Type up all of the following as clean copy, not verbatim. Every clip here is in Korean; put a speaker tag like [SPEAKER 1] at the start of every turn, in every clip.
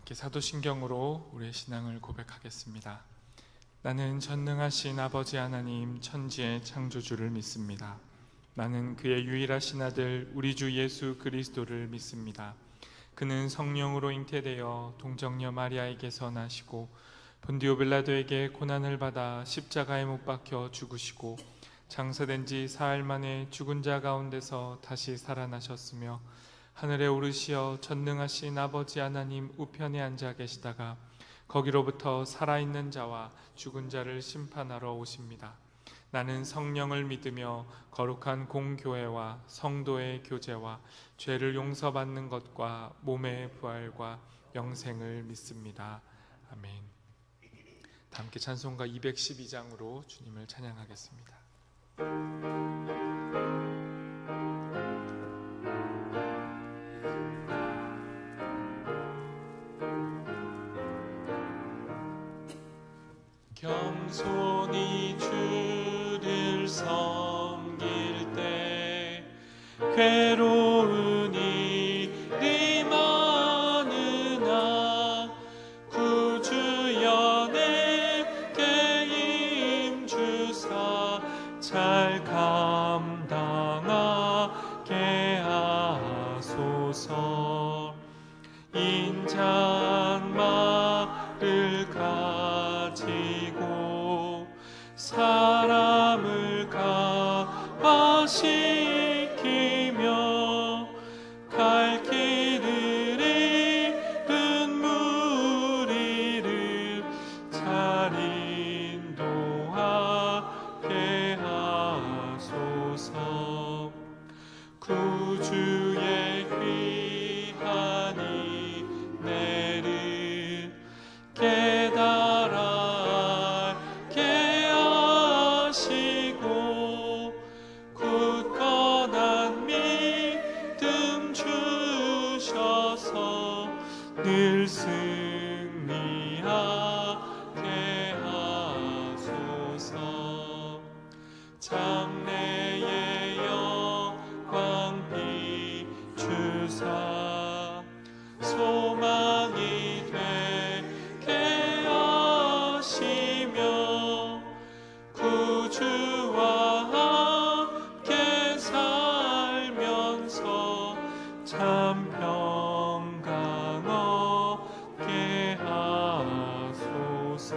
[SPEAKER 1] 함께 사도신경으로 우리의 신앙을 고백하겠습니다. 나는 전능하신 아버지 하나님 천지의 창조주를 믿습니다. 나는 그의 유일하신 아들 우리 주 예수 그리스도를 믿습니다. 그는 성령으로 잉태되어 동정녀 마리아에게서 나시고 본디오 빌라도에게 고난을 받아 십자가에 못 박혀 죽으시고 장사된 지 사흘 만에 죽은 자 가운데서 다시 살아나셨으며 하늘에 오르시어 전능하신 아버지 하나님 우편에 앉아 계시다가 거기로부터 살아있는 자와 죽은 자를 심판하러 오십니다. 나는 성령을 믿으며 거룩한 공교회와 성도의 교제와 죄를 용서받는 것과 몸의 부활과 영생을 믿습니다. 아멘. 다 함께 찬송가 212장으로 주님을 찬양하겠습니다. 겸손히 주를 섬길 때 괴로운 일이 많으나 구주여 내게 임주사 잘 감당하게 하소서. 인자말을 가지고 사람을 가화시키며 갈 길을 잃은 무리를 잘 인도하게 하소서. 구주의 귀한 은혜를 깨달아 알게 하시고 굳건한 믿음 주셔서 늘 승리하게 하소서. 장래의 영광 비추사 소망이 되게 하시며 구주와 함께 살면서 참 평강 얻게 하소서.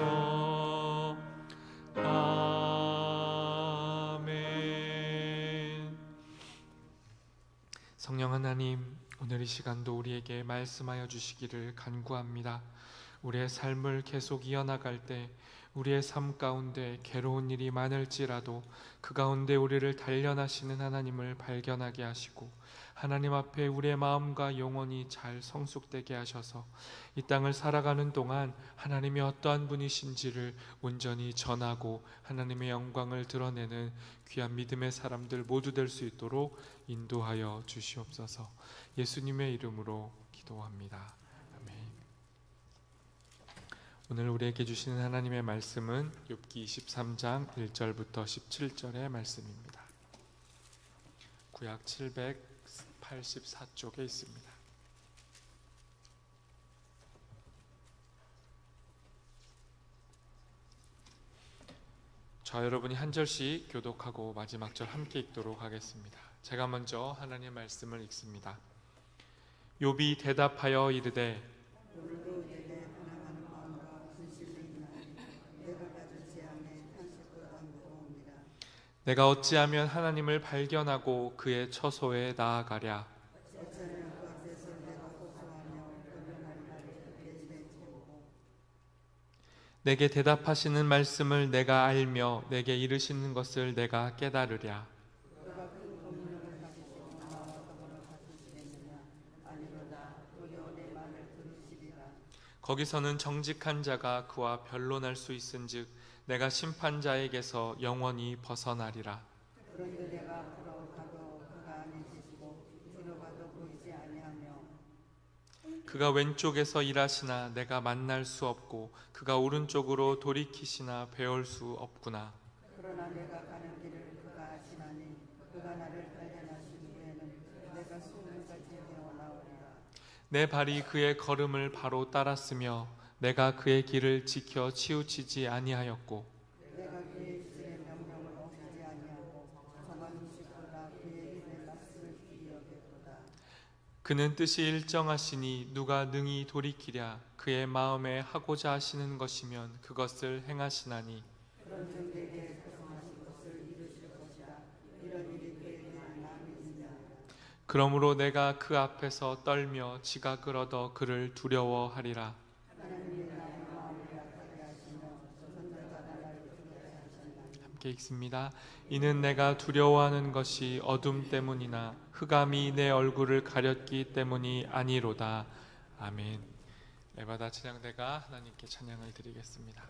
[SPEAKER 1] 아멘. 성령 하나님, 오늘 이 시간도 우리에게 말씀하여 주시기를 간구합니다. 우리의 삶을 계속 이어나갈 때 우리의 삶 가운데 괴로운 일이 많을지라도 그 가운데 우리를 단련하시는 하나님을 발견하게 하시고 하나님 앞에 우리의 마음과 영혼이 잘 성숙되게 하셔서 이 땅을 살아가는 동안 하나님이 어떠한 분이신지를 온전히 전하고 하나님의 영광을 드러내는 귀한 믿음의 사람들 모두 될 수 있도록 인도하여 주시옵소서. 예수님의 이름으로 기도합니다. 아멘. 오늘 우리에게 주시는 하나님의 말씀은 욥기 23장 1절부터 17절의 말씀입니다. 구약 784쪽에 있습니다. 저 여러분이 한 절씩 교독하고 마지막 절 함께 읽도록 하겠습니다. 제가 먼저 하나님의 말씀을 읽습니다. 욥이 대답하여 이르되 내가 어찌하면 하나님을 발견하고 그의 처소에 나아가랴. 내게 대답하시는 말씀을 내가 알며 내게 이르시는 것을 내가 깨달으랴. 거기서는 정직한 자가 그와 변론할 수 있은즉 내가 심판자에게서 영원히 벗어나리라. 그가 왼쪽에서 일하시나 내가 만날 수 없고 그가 오른쪽으로 돌이키시나 배울 수 없구나. 그러나 내가 가는 길을 그가 아시나니 그가 나를 발견하신 후에는 내가 수문까지 되어 나오리라. 내 발이 그의 걸음을 바로 따랐으며 내가 그의 길을 지켜 치우치지 아니하였고
[SPEAKER 2] 내가 그의 주의 명령을 어기지 아니하고 정한 음식보다 그의 입에 낯을 귀히 여겼도다.
[SPEAKER 1] 그는 뜻이 일정하시니 누가 능히 돌이키랴. 그의 마음에 하고자 하시는 것이면 그것을 행하시나니
[SPEAKER 2] 그런즉 내게 백성하신 것을 이루실 것이라. 이런 일이 그에게는 남이 있느냐.
[SPEAKER 1] 그러므로 내가 그 앞에서 떨며 지각을 얻어 그를 두려워하리라.
[SPEAKER 2] 하나님이 나의 마음을 약하게 하시며 선자가 나를 두렵게 하시나니.
[SPEAKER 1] 함께 읽습니다. 이는 내가 두려워하는 것이 어둠 때문이나 흑암이 내 얼굴을 가렸기 때문이 아니로다. 아멘. 날마다 찬양대가 하나님께 찬양을 드리겠습니다.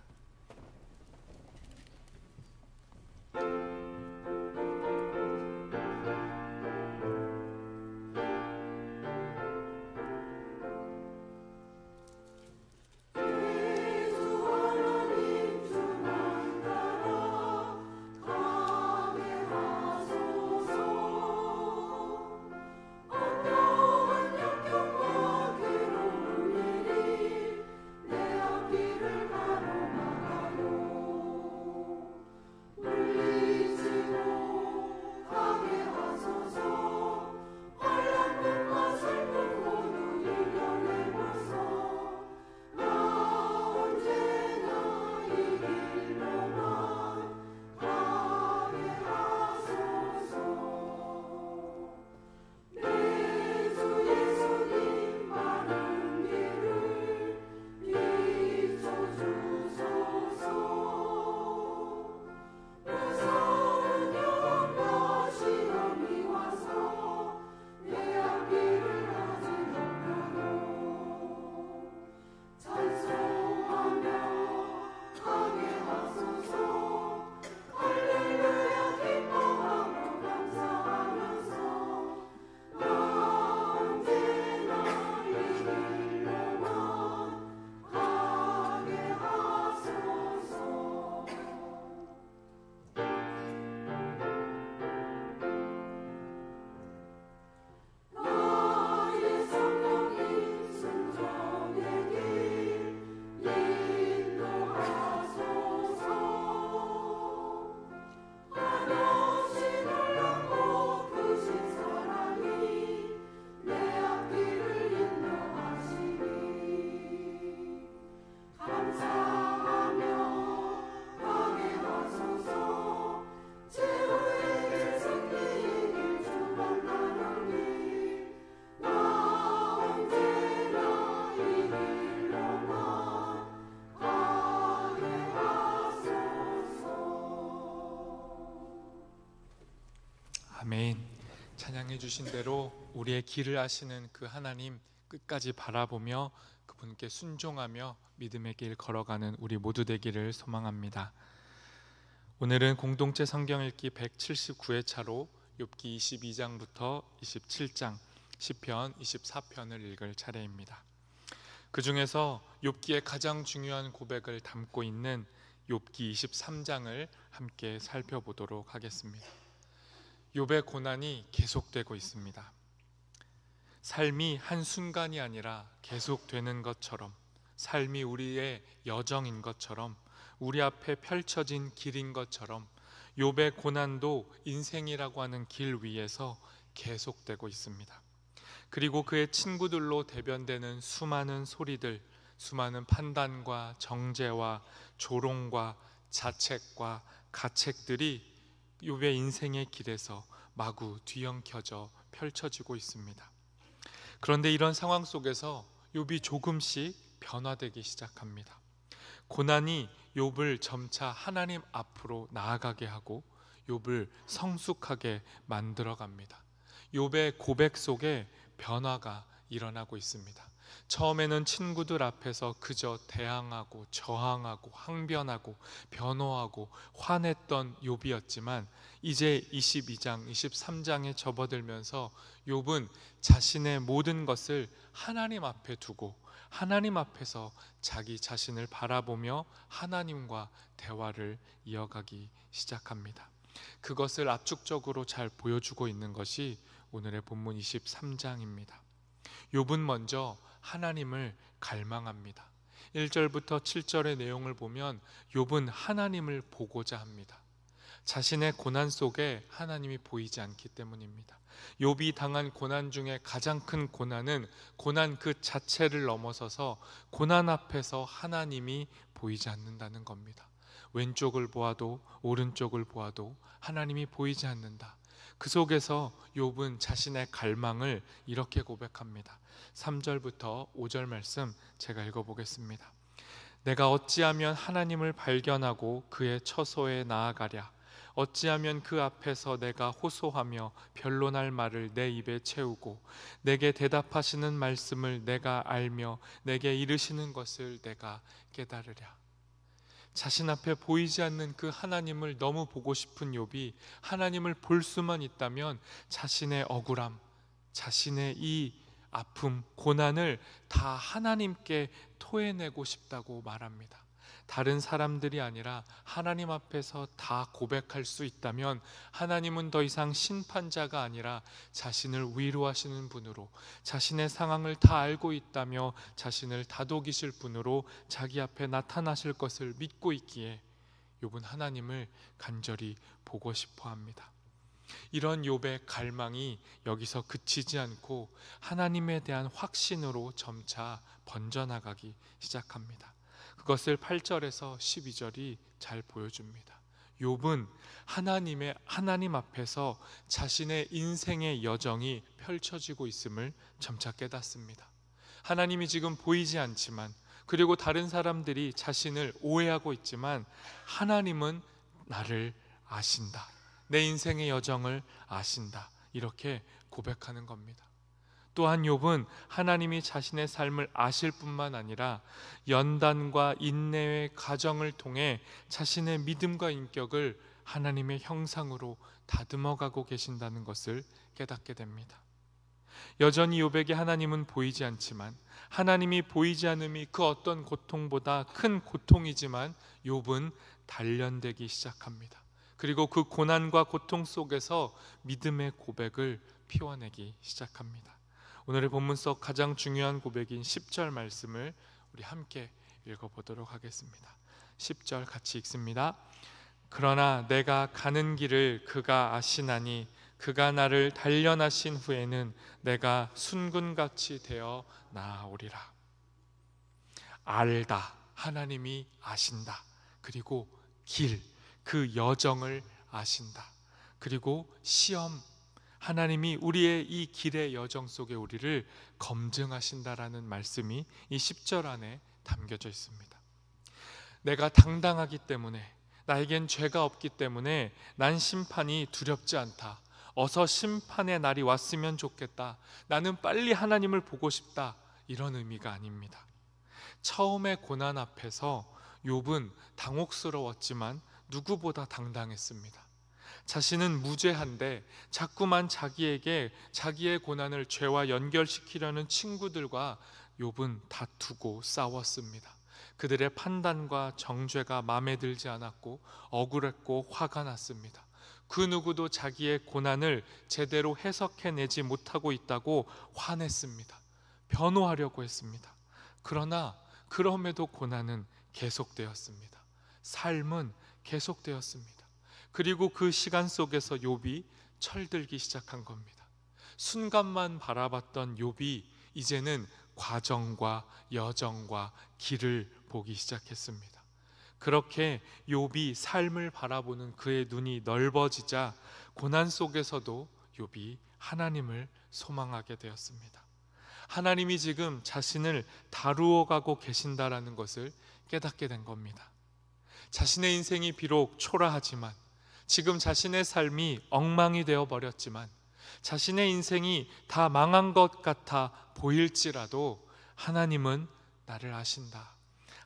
[SPEAKER 1] 아멘. 찬양해 주신 대로 우리의 길을 아시는 그 하나님 끝까지 바라보며 그분께 순종하며 믿음의 길 걸어가는 우리 모두 되기를 소망합니다. 오늘은 공동체 성경 읽기 179회 차로 욥기 22장부터 27장, 시편 24편을 읽을 차례입니다. 그 중에서 욥기의 가장 중요한 고백을 담고 있는 욥기 23장을 함께 살펴보도록 하겠습니다. 욥의 고난이 계속되고 있습니다. 삶이 한순간이 아니라 계속되는 것처럼, 삶이 우리의 여정인 것처럼, 우리 앞에 펼쳐진 길인 것처럼 욥의 고난도 인생이라고 하는 길 위에서 계속되고 있습니다. 그리고 그의 친구들로 대변되는 수많은 소리들, 수많은 판단과 정죄와 조롱과 자책과 가책들이 욥의 인생의 길에서 마구 뒤엉켜져 펼쳐지고 있습니다. 그런데 이런 상황 속에서 욥이 조금씩 변화되기 시작합니다. 고난이 욥을 점차 하나님 앞으로 나아가게 하고 욥을 성숙하게 만들어 갑니다. 욥의 고백 속에 변화가 일어나고 있습니다. 처음에는 친구들 앞에서 그저 대항하고 저항하고 항변하고 변호하고 화냈던 욥이었지만 이제 22장, 23장에 접어들면서 욥은 자신의 모든 것을 하나님 앞에 두고 하나님 앞에서 자기 자신을 바라보며 하나님과 대화를 이어가기 시작합니다. 그것을 압축적으로 잘 보여주고 있는 것이 오늘의 본문 23장입니다. 욥은 먼저 하나님을 갈망합니다. 1절부터 7절의 내용을 보면 욥은 하나님을 보고자 합니다. 자신의 고난 속에 하나님이 보이지 않기 때문입니다. 욥이 당한 고난 중에 가장 큰 고난은 고난 그 자체를 넘어서서 고난 앞에서 하나님이 보이지 않는다는 겁니다. 왼쪽을 보아도 오른쪽을 보아도 하나님이 보이지 않는다. 그 속에서 욥은 자신의 갈망을 이렇게 고백합니다. 3절부터 5절 말씀 제가 읽어보겠습니다. 내가 어찌하면 하나님을 발견하고 그의 처소에 나아가랴. 어찌하면 그 앞에서 내가 호소하며 변론할 말을 내 입에 채우고 내게 대답하시는 말씀을 내가 알며 내게 이르시는 것을 내가 깨달으랴. 자신 앞에 보이지 않는 그 하나님을 너무 보고 싶은 욥이 하나님을 볼 수만 있다면 자신의 억울함, 자신의 이 아픔, 고난을 다 하나님께 토해내고 싶다고 말합니다. 다른 사람들이 아니라 하나님 앞에서 다 고백할 수 있다면 하나님은 더 이상 심판자가 아니라 자신을 위로하시는 분으로, 자신의 상황을 다 알고 있다며 자신을 다독이실 분으로 자기 앞에 나타나실 것을 믿고 있기에 욥은 하나님을 간절히 보고 싶어 합니다. 이런 욥의 갈망이 여기서 그치지 않고 하나님에 대한 확신으로 점차 번져나가기 시작합니다. 그것을 8절에서 12절이 잘 보여줍니다. 욥은 하나님 앞에서 자신의 인생의 여정이 펼쳐지고 있음을 점차 깨닫습니다. 하나님이 지금 보이지 않지만, 그리고 다른 사람들이 자신을 오해하고 있지만 하나님은 나를 아신다. 내 인생의 여정을 아신다. 이렇게 고백하는 겁니다. 또한 욥은 하나님이 자신의 삶을 아실 뿐만 아니라 연단과 인내의 과정을 통해 자신의 믿음과 인격을 하나님의 형상으로 다듬어가고 계신다는 것을 깨닫게 됩니다. 여전히 욥에게 하나님은 보이지 않지만 하나님이 보이지 않음이 그 어떤 고통보다 큰 고통이지만 욥은 단련되기 시작합니다. 그리고 그 고난과 고통 속에서 믿음의 고백을 피워내기 시작합니다. 오늘의 본문 속 가장 중요한 고백인 10절 말씀을 우리 함께 읽어보도록 하겠습니다. 10절 같이 읽습니다. 그러나 내가 가는 길을 그가 아시나니 그가 나를 단련하신 후에는 내가 순금같이 되어 나아오리라. 알다, 하나님이 아신다. 그리고 길, 그 여정을 아신다. 그리고 시험, 하나님이 우리의 이 길의 여정 속에 우리를 검증하신다라는 말씀이 이 10절 안에 담겨져 있습니다. 내가 당당하기 때문에, 나에겐 죄가 없기 때문에 난 심판이 두렵지 않다. 어서 심판의 날이 왔으면 좋겠다. 나는 빨리 하나님을 보고 싶다. 이런 의미가 아닙니다. 처음의 고난 앞에서 욥은 당혹스러웠지만 누구보다 당당했습니다. 자신은 무죄한데 자꾸만 자기에게 자기의 고난을 죄와 연결시키려는 친구들과 욥은 다투고 싸웠습니다. 그들의 판단과 정죄가 마음에 들지 않았고 억울했고 화가 났습니다. 그 누구도 자기의 고난을 제대로 해석해내지 못하고 있다고 화냈습니다. 변호하려고 했습니다. 그러나 그럼에도 고난은 계속되었습니다. 삶은 계속되었습니다. 그리고 그 시간 속에서 욥이 철들기 시작한 겁니다. 순간만 바라봤던 욥이 이제는 과정과 여정과 길을 보기 시작했습니다. 그렇게 욥이 삶을 바라보는 그의 눈이 넓어지자 고난 속에서도 욥이 하나님을 소망하게 되었습니다. 하나님이 지금 자신을 다루어 가고 계신다라는 것을 깨닫게 된 겁니다. 자신의 인생이 비록 초라하지만, 지금 자신의 삶이 엉망이 되어 버렸지만, 자신의 인생이 다 망한 것 같아 보일지라도 하나님은 나를 아신다.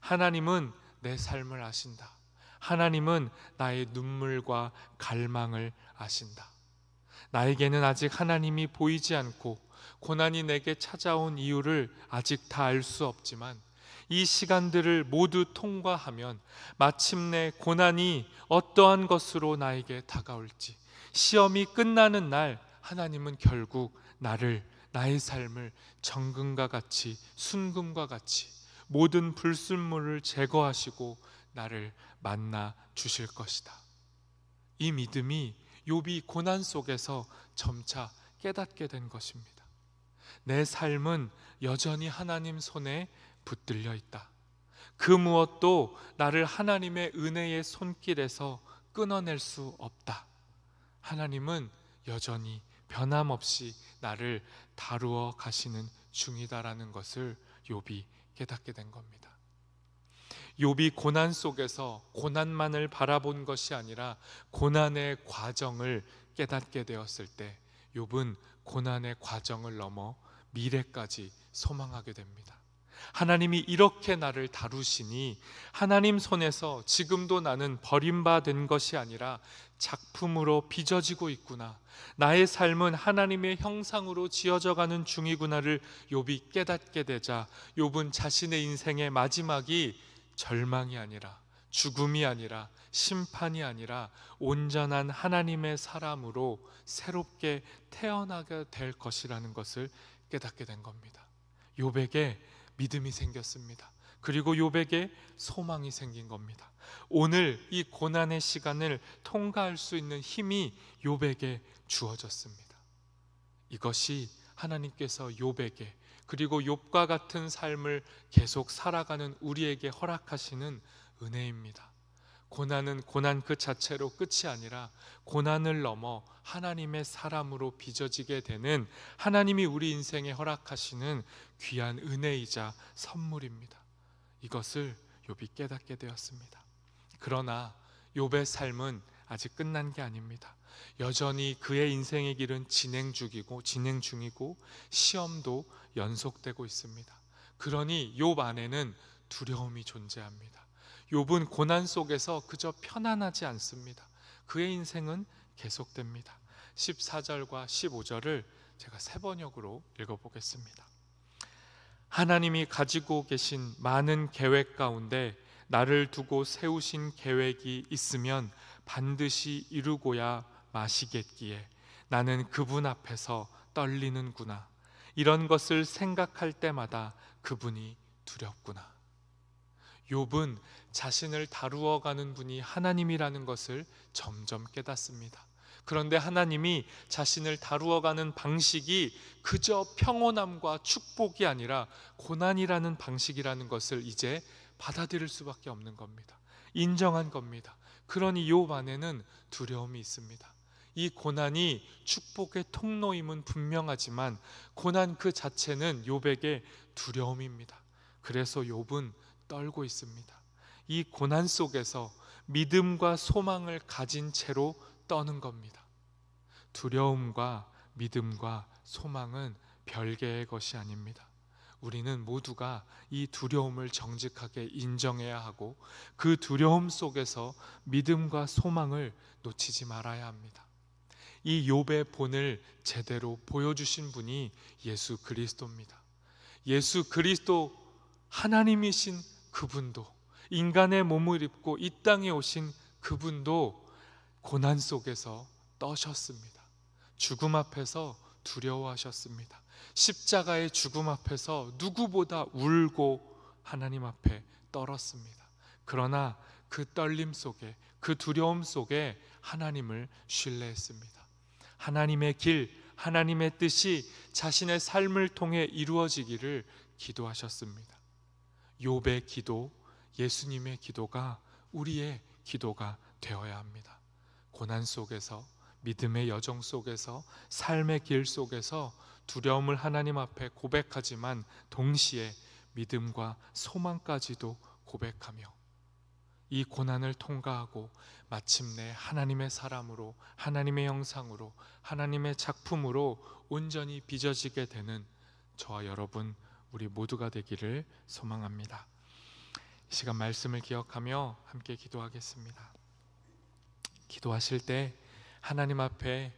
[SPEAKER 1] 하나님은 내 삶을 아신다. 하나님은 나의 눈물과 갈망을 아신다. 나에게는 아직 하나님이 보이지 않고 고난이 내게 찾아온 이유를 아직 다 알 수 없지만 이 시간들을 모두 통과하면 마침내 고난이 어떠한 것으로 나에게 다가올지, 시험이 끝나는 날 하나님은 결국 나를 나의 삶을 정금과 같이 순금과 같이 모든 불순물을 제거하시고 나를 만나 주실 것이다. 이 믿음이 욥이 고난 속에서 점차 깨닫게 된 것입니다. 내 삶은 여전히 하나님 손에 붙들려 있다. 그 무엇도 나를 하나님의 은혜의 손길에서 끊어낼 수 없다. 하나님은 여전히 변함없이 나를 다루어 가시는 중이다라는 것을 욥이 깨닫게 된 겁니다. 욥이 고난 속에서 고난만을 바라본 것이 아니라 고난의 과정을 깨닫게 되었을 때 욥은 고난의 과정을 넘어 미래까지 소망하게 됩니다. 하나님이 이렇게 나를 다루시니 하나님 손에서 지금도 나는 버림받은 것이 아니라 작품으로 빚어지고 있구나, 나의 삶은 하나님의 형상으로 지어져 가는 중이구나를 욥이 깨닫게 되자 욥은 자신의 인생의 마지막이 절망이 아니라 죽음이 아니라 심판이 아니라 온전한 하나님의 사람으로 새롭게 태어나게 될 것이라는 것을 깨닫게 된 겁니다. 욥에게 믿음이 생겼습니다. 그리고 욥에게 소망이 생긴 겁니다. 오늘 이 고난의 시간을 통과할 수 있는 힘이 욥에게 주어졌습니다. 이것이 하나님께서 욥에게, 그리고 욥과 같은 삶을 계속 살아가는 우리에게 허락하시는 은혜입니다. 고난은 고난 그 자체로 끝이 아니라 고난을 넘어 하나님의 사람으로 빚어지게 되는 하나님이 우리 인생에 허락하시는 귀한 은혜이자 선물입니다. 이것을 욥이 깨닫게 되었습니다. 그러나 욥의 삶은 아직 끝난 게 아닙니다. 여전히 그의 인생의 길은 진행 중이고 시험도 연속되고 있습니다. 그러니 욥 안에는 두려움이 존재합니다. 욥은 고난 속에서 그저 편안하지 않습니다. 그의 인생은 계속됩니다. 14절과 15절을 제가 세 번역으로 읽어보겠습니다. 하나님이 가지고 계신 많은 계획 가운데 나를 두고 세우신 계획이 있으면 반드시 이루고야 마시겠기에 나는 그분 앞에서 떨리는구나. 이런 것을 생각할 때마다 그분이 두렵구나. 욥은 자신을 다루어 가는 분이 하나님이라는 것을 점점 깨닫습니다. 그런데 하나님이 자신을 다루어 가는 방식이 그저 평온함과 축복이 아니라 고난이라는 방식이라는 것을 이제 받아들일 수밖에 없는 겁니다. 인정한 겁니다. 그러니 욥 안에는 두려움이 있습니다. 이 고난이 축복의 통로임은 분명하지만 고난 그 자체는 욥에게 두려움입니다. 그래서 욥은 떨고 있습니다. 이 고난 속에서 믿음과 소망을 가진 채로 떠는 겁니다. 두려움과 믿음과 소망은 별개의 것이 아닙니다. 우리는 모두가 이 두려움을 정직하게 인정해야 하고 그 두려움 속에서 믿음과 소망을 놓치지 말아야 합니다. 이 욥의 본을 제대로 보여주신 분이 예수 그리스도입니다. 예수 그리스도, 하나님이신 그분도, 인간의 몸을 입고 이 땅에 오신 그분도 고난 속에서 떠셨습니다. 죽음 앞에서 두려워하셨습니다. 십자가의 죽음 앞에서 누구보다 울고 하나님 앞에 떨었습니다. 그러나 그 떨림 속에, 그 두려움 속에 하나님을 신뢰했습니다. 하나님의 길, 하나님의 뜻이 자신의 삶을 통해 이루어지기를 기도하셨습니다. 욥의 기도, 예수님의 기도가 우리의 기도가 되어야 합니다. 고난 속에서, 믿음의 여정 속에서, 삶의 길 속에서 두려움을 하나님 앞에 고백하지만 동시에 믿음과 소망까지도 고백하며 이 고난을 통과하고 마침내 하나님의 사람으로, 하나님의 형상으로, 하나님의 작품으로 온전히 빚어지게 되는 저와 여러분, 우리 모두가 되기를 소망합니다. 이 시간 말씀을 기억하며 함께 기도하겠습니다. 기도하실 때 하나님 앞에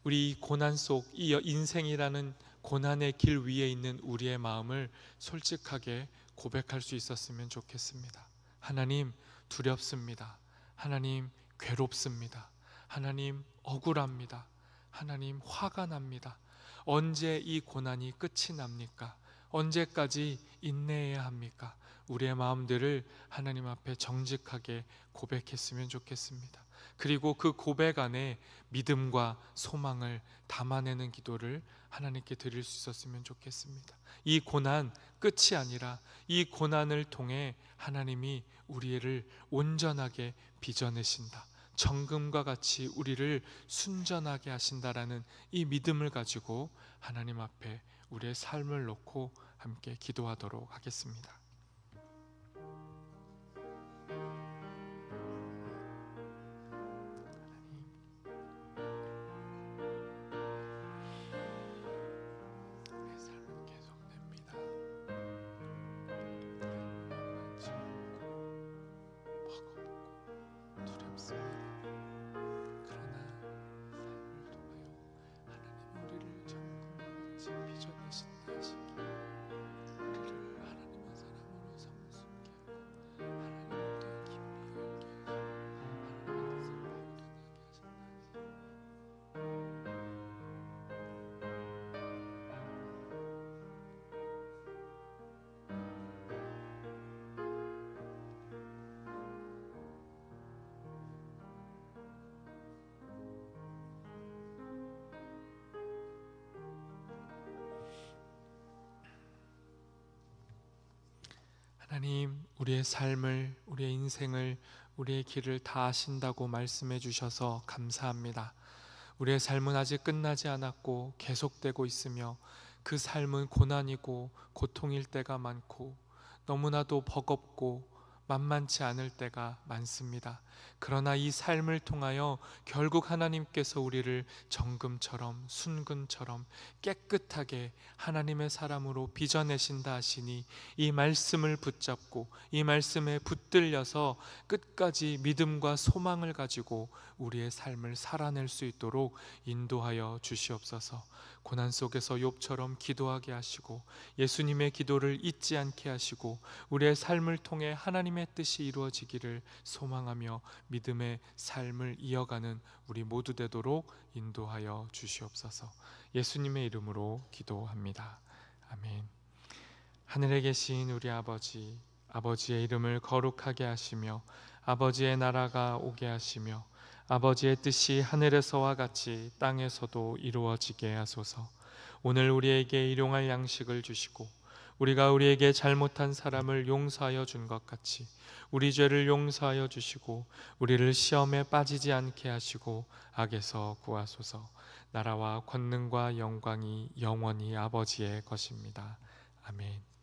[SPEAKER 1] 우리 고난 속, 이 인생이라는 고난의 길 위에 있는 우리의 마음을 솔직하게 고백할 수 있었으면 좋겠습니다. 하나님, 두렵습니다. 하나님, 괴롭습니다. 하나님, 억울합니다. 하나님, 화가 납니다. 언제 이 고난이 끝이 납니까? 언제까지 인내해야 합니까? 우리의 마음들을 하나님 앞에 정직하게 고백했으면 좋겠습니다. 그리고 그 고백 안에 믿음과 소망을 담아내는 기도를 하나님께 드릴 수 있었으면 좋겠습니다. 이 고난 끝이 아니라 이 고난을 통해 하나님이 우리를 온전하게 빚어내신다, 정금과 같이 우리를 순전하게 하신다라는 이 믿음을 가지고 하나님 앞에 우리의 삶을 놓고 함께 기도하도록 하겠습니다. 내 삶은 계속됩니다. 버겁고 두렵습니다. 그러나 삶을 통하여 하나님이 우리를 정금같이 빚어내신다 하시기에 우리를 하나님의 사람으로 성숙케 하고 하나님을 더 깊이 알게 하시고 하나님의 뜻을 발견하게 하신다 하시기에 하나님, 우리의 삶을, 우리의 인생을, 우리의 길을 다 아신다고 말씀해 주셔서 감사합니다. 우리의 삶은 아직 끝나지 않았고 계속되고 있으며 그 삶은 고난이고 고통일 때가 많고 너무나도 버겁고 만만치 않을 때가 많습니다. 그러나 이 삶을 통하여 결국 하나님께서 우리를 정금처럼 순금처럼 깨끗하게 하나님의 사람으로 빚어내신다 하시니 이 말씀을 붙잡고 이 말씀에 붙들려서 끝까지 믿음과 소망을 가지고 우리의 삶을 살아낼 수 있도록 인도하여 주시옵소서. 고난 속에서 욥처럼 기도하게 하시고 예수님의 기도를 잊지 않게 하시고 우리의 삶을 통해 하나님의 뜻이 이루어지기를 소망하며 믿음의 삶을 이어가는 우리 모두 되도록 인도하여 주시옵소서. 예수님의 이름으로 기도합니다. 아멘. 하늘에 계신 우리 아버지, 아버지의 이름을 거룩하게 하시며 아버지의 나라가 오게 하시며 아버지의 뜻이 하늘에서와 같이 땅에서도 이루어지게 하소서. 오늘 우리에게 일용할 양식을 주시고 우리가 우리에게 잘못한 사람을 용서하여 준 것 같이 우리 죄를 용서하여 주시고 우리를 시험에 빠지지 않게 하시고 악에서 구하소서. 나라와 권능과 영광이 영원히 아버지의 것입니다. 아멘.